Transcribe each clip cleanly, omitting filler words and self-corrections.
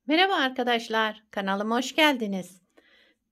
Merhaba arkadaşlar, kanalıma hoş geldiniz.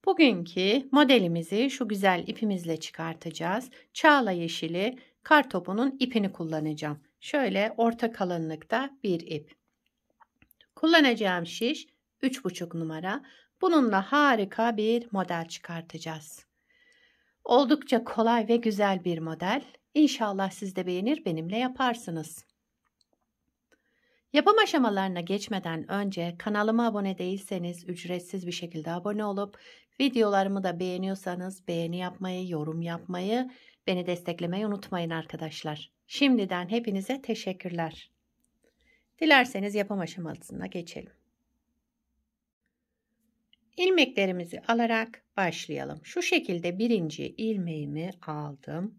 Bugünkü modelimizi şu güzel ipimizle çıkartacağız. Çağla yeşili kartopunun ipini kullanacağım. Şöyle orta kalınlıkta bir ip. Kullanacağım şiş 3,5 numara. Bununla harika bir model çıkartacağız. Oldukça kolay ve güzel bir model. İnşallah siz de beğenir, benimle yaparsınız. Yapım aşamalarına geçmeden önce kanalıma abone değilseniz ücretsiz bir şekilde abone olup videolarımı da beğeniyorsanız beğeni yapmayı, yorum yapmayı, beni desteklemeyi unutmayın arkadaşlar. Şimdiden hepinize teşekkürler. Dilerseniz yapım aşamasına geçelim. İlmeklerimizi alarak başlayalım. Şu şekilde birinci ilmeğimi aldım.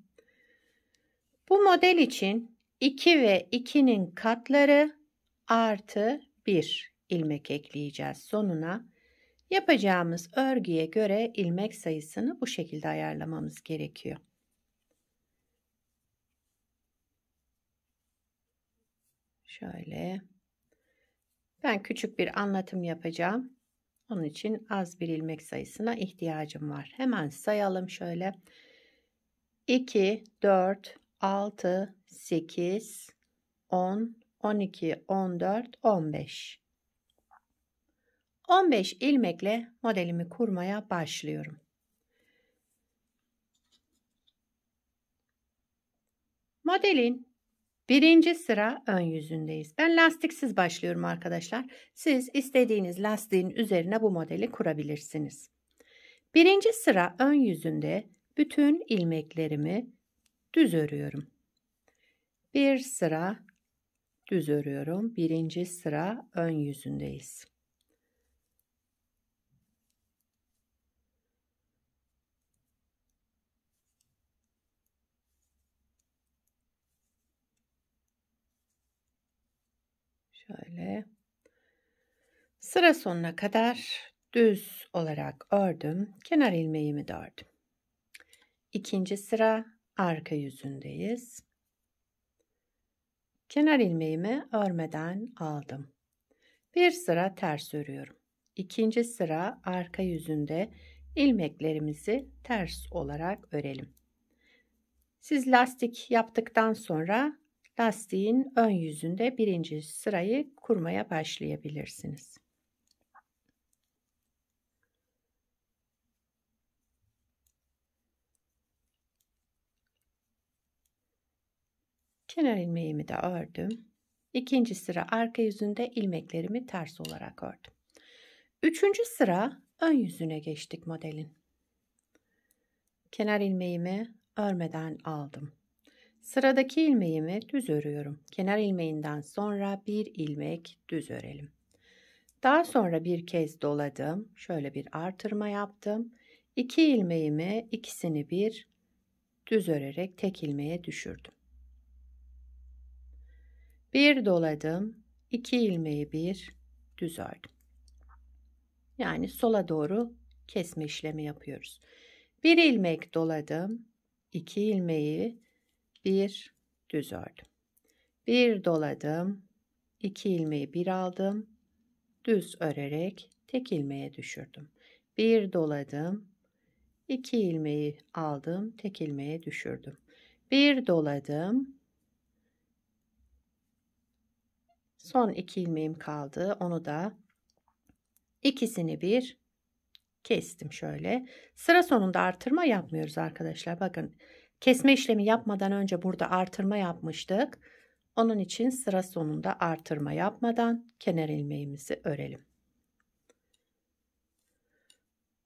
Bu model için 2 ve 2'nin katları artı 1 ilmek ekleyeceğiz sonuna. Yapacağımız örgüye göre ilmek sayısını bu şekilde ayarlamamız gerekiyor. Şöyle. Ben küçük bir anlatım yapacağım. Onun için az bir ilmek sayısına ihtiyacım var. Hemen sayalım şöyle. 2, 4, 6, 8, 10, 12, 14, 15. 15 ilmekle modelimi kurmaya başlıyorum. Modelin birinci sıra ön yüzündeyiz. Ben lastiksiz başlıyorum arkadaşlar. Siz istediğiniz lastiğin üzerine bu modeli kurabilirsiniz. Birinci sıra ön yüzünde bütün ilmeklerimi düz örüyorum. Bir sıra düz örüyorum. Birinci sıra ön yüzündeyiz. Şöyle sıra sonuna kadar düz olarak ördüm. Kenar ilmeğimi de ördüm. İkinci sıra arka yüzündeyiz. Kenar ilmeğimi örmeden aldım. Bir sıra ters örüyorum. İkinci sıra arka yüzünde ilmeklerimizi ters olarak örelim. Siz lastik yaptıktan sonra lastiğin ön yüzünde birinci sırayı kurmaya başlayabilirsiniz. Kenar ilmeğimi de ördüm. İkinci sıra arka yüzünde ilmeklerimi ters olarak ördüm. Üçüncü sıra ön yüzüne geçtik modelin. Kenar ilmeğimi örmeden aldım. Sıradaki ilmeğimi düz örüyorum. Kenar ilmeğinden sonra bir ilmek düz örelim. Daha sonra bir kez doladım. Şöyle bir artırma yaptım. 2 ilmeğimi ikisini bir düz örerek tek ilmeğe düşürdüm. Bir doladım. 2 ilmeği bir düz ördüm. Yani sola doğru kesme işlemi yapıyoruz. Bir ilmek doladım. 2 ilmeği bir düz ördüm. Bir doladım. 2 ilmeği bir aldım. Düz örerek tek ilmeğe düşürdüm. Bir doladım. 2 ilmeği aldım. Tek ilmeğe düşürdüm. Bir doladım. Son 2 ilmeğim kaldı. Onu da ikisini bir kestim şöyle. Sıra sonunda artırma yapmıyoruz arkadaşlar. Bakın kesme işlemi yapmadan önce burada artırma yapmıştık. Onun için sıra sonunda artırma yapmadan kenar ilmeğimizi örelim.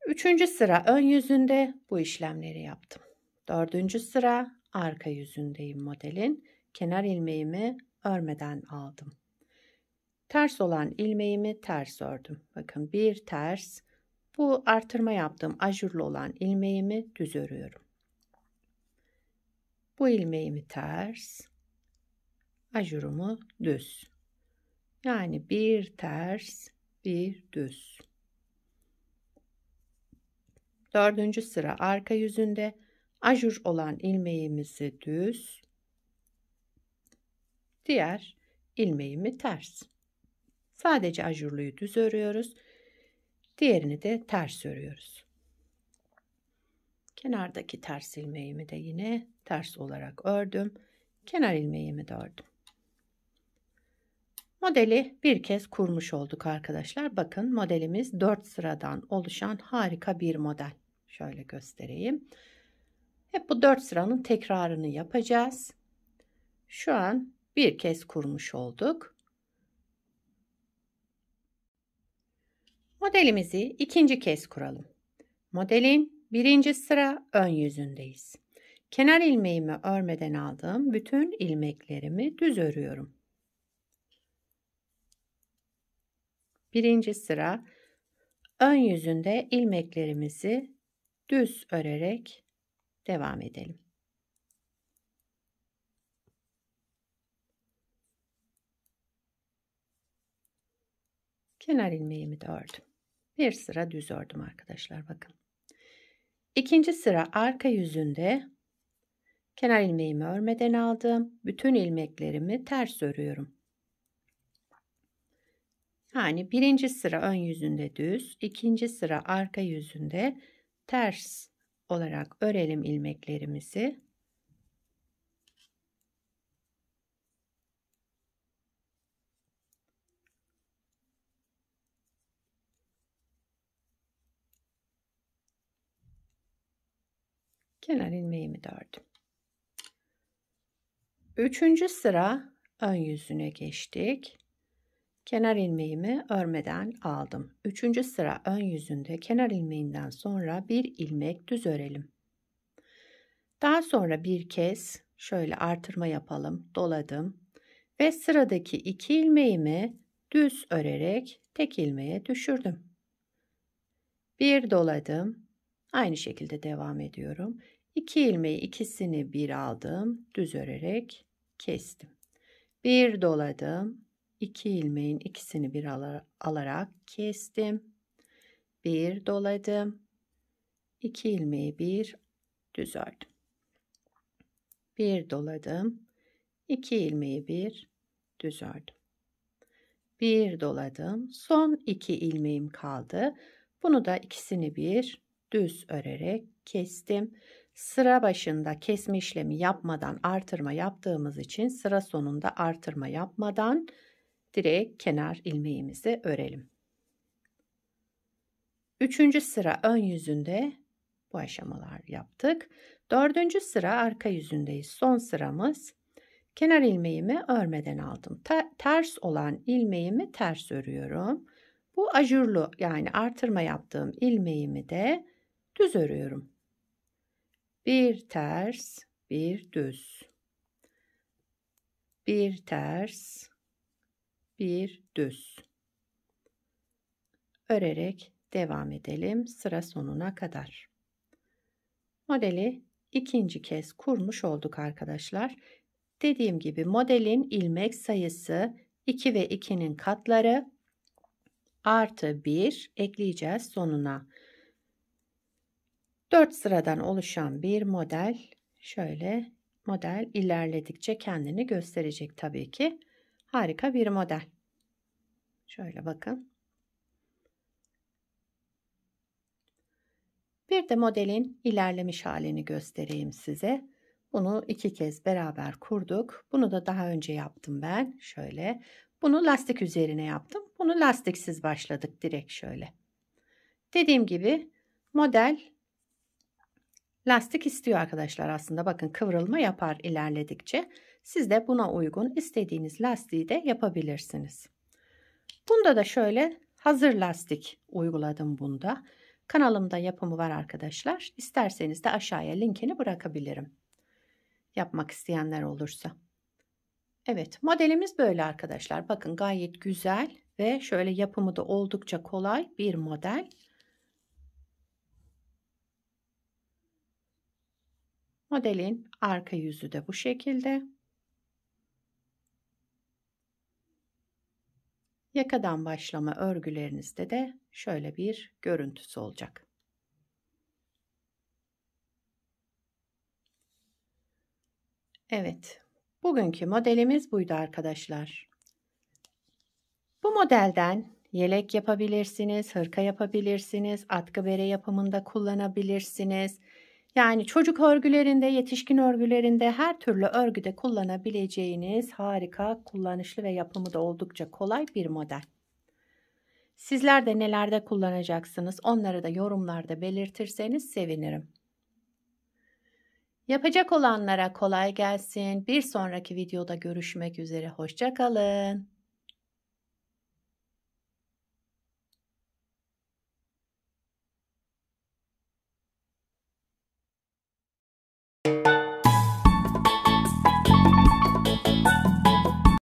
Üçüncü sıra ön yüzünde bu işlemleri yaptım. Dördüncü sıra arka yüzündeyim modelin. Kenar ilmeğimi örmeden aldım. Ters olan ilmeğimi ters ördüm. Bakın bir ters. Bu artırma yaptığım ajurlu olan ilmeğimi düz örüyorum. Bu ilmeğimi ters, ajurumu düz. Yani bir ters, bir düz. Dördüncü sıra arka yüzünde ajur olan ilmeğimizi düz, diğer ilmeğimi ters. Sadece ajurluyu düz örüyoruz. Diğerini de ters örüyoruz. Kenardaki ters ilmeğimi de yine ters olarak ördüm. Kenar ilmeğimi de ördüm. Modeli bir kez kurmuş olduk arkadaşlar. Bakın modelimiz 4 sıradan oluşan harika bir model. Şöyle göstereyim. Hep bu 4 sıranın tekrarını yapacağız. Şu an bir kez kurmuş olduk. Modelimizi ikinci kez kuralım. Modelin birinci sıra ön yüzündeyiz. Kenar ilmeğimi örmeden aldığım bütün ilmeklerimi düz örüyorum. Birinci sıra ön yüzünde ilmeklerimizi düz örerek devam edelim. Kenar ilmeğimi de ördüm. Bir sıra düz ördüm arkadaşlar, bakın. İkinci sıra arka yüzünde kenar ilmeğimi örmeden aldım. Bütün ilmeklerimi ters örüyorum. Yani birinci sıra ön yüzünde düz, ikinci sıra arka yüzünde ters olarak örelim ilmeklerimizi. Kenar ilmeğimi de ördüm. Üçüncü sıra ön yüzüne geçtik. Kenar ilmeğimi örmeden aldım. Üçüncü sıra ön yüzünde kenar ilmeğinden sonra bir ilmek düz örelim. Daha sonra bir kez şöyle artırma yapalım. Doladım ve sıradaki 2 ilmeğimi düz örerek tek ilmeğe düşürdüm. Bir doladım. Aynı şekilde devam ediyorum. 2 ilmeği ikisini bir aldım. Düz örerek kestim. Bir doladım. 2 ilmeğin ikisini bir alarak kestim. Bir doladım. 2 ilmeği bir düz ördüm. Bir doladım. 2 ilmeği bir düz ördüm. Bir doladım. Son 2 ilmeğim kaldı. Bunu da ikisini bir düz örerek kestim. Sıra başında kesme işlemi yapmadan artırma yaptığımız için sıra sonunda artırma yapmadan direkt kenar ilmeğimizi örelim. Üçüncü sıra ön yüzünde bu aşamalar yaptık. Dördüncü sıra arka yüzündeyiz. Son sıramız. Kenar ilmeğimi örmeden aldım. Ters olan ilmeğimi ters örüyorum. Bu ajurlu, yani artırma yaptığım ilmeğimi de düz örüyorum. Bir ters, bir düz. Bir ters, bir düz. Örerek devam edelim sıra sonuna kadar. Modeli ikinci kez kurmuş olduk arkadaşlar. Dediğim gibi modelin ilmek sayısı 2 ve 2'nin katları artı 1 ekleyeceğiz sonuna. 4 sıradan oluşan bir model. Şöyle model ilerledikçe kendini gösterecek tabii ki. Harika bir model. Şöyle bakın. Bir de modelin ilerlemiş halini göstereyim size. Bunu 2 kez beraber kurduk. Bunu da daha önce yaptım ben. Şöyle. Bunu lastik üzerine yaptım. Bunu lastiksiz başladık direkt şöyle. Dediğim gibi model lastik istiyor arkadaşlar aslında. Bakın kıvrılma yapar ilerledikçe. Siz de buna uygun istediğiniz lastiği de yapabilirsiniz. Bunda da şöyle hazır lastik uyguladım bunda. Kanalımda yapımı var arkadaşlar. İsterseniz de aşağıya linkini bırakabilirim. Yapmak isteyenler olursa. Evet, modelimiz böyle arkadaşlar. Bakın gayet güzel ve şöyle yapımı da oldukça kolay bir model. Modelin arka yüzü de bu şekilde. Yakadan başlama örgülerinizde de şöyle bir görüntüsü olacak. Evet, bugünkü modelimiz buydu arkadaşlar. Bu modelden yelek yapabilirsiniz, hırka yapabilirsiniz, atkı bere yapımında kullanabilirsiniz. Yani çocuk örgülerinde, yetişkin örgülerinde her türlü örgüde kullanabileceğiniz harika, kullanışlı ve yapımı da oldukça kolay bir model. Sizler de nelerde kullanacaksınız onları da yorumlarda belirtirseniz sevinirim. Yapacak olanlara kolay gelsin. Bir sonraki videoda görüşmek üzere. Hoşça kalın.